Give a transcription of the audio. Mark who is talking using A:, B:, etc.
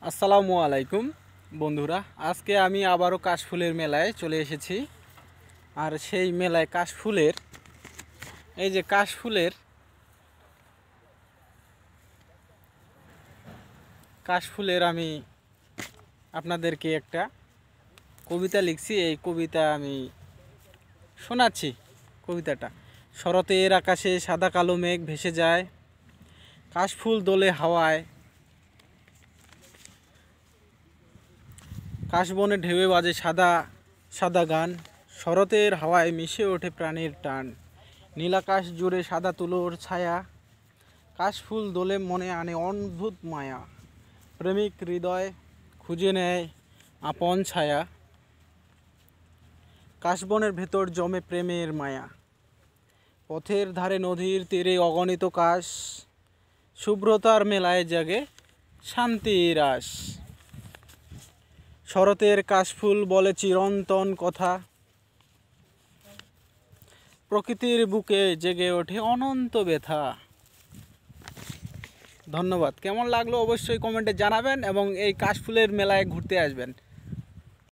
A: আসসালামু আলাইকুম বন্ধুরা, আজকে আমি আবারও কাশফুলের মেলায় চলে এসেছি। আর সেই মেলায় কাশফুলের আমি আপনাদেরকে একটা কবিতা লিখছি। এই কবিতা আমি শোনাচ্ছি। কবিতাটা: শরতের আকাশে সাদা কালো মেঘ ভেসে যায়, কাশফুল দোলে হাওয়ায়, কাশবনে ঢেউয়ে বাজে সাদা সাদা গান, শরতের হাওয়ায় মিশে ওঠে প্রাণের টান, নীলাকাশ জুড়ে সাদা তুলোর ছায়া, কাশফুল দোলে মনে আনে অদ্ভুত মায়া, প্রেমিক হৃদয় খুঁজে নেয় আপন ছায়া, কাশবনের ভেতর জমে প্রেমের মায়া, পথের ধারে নদীর তীরে অগণিত কাশ, শুভ্রতার মেলায় জাগে শান্তির আশ, শরতের কাশফুল বলে চিরন্তন কথা, প্রকৃতির বুকে জেগে ওঠে অনন্ত ব্যথা। ধন্যবাদ। কেমন লাগলো অবশ্যই কমেন্টে জানাবেন এবং এই কাশফুলের মেলায় ঘুরতে আসবেন।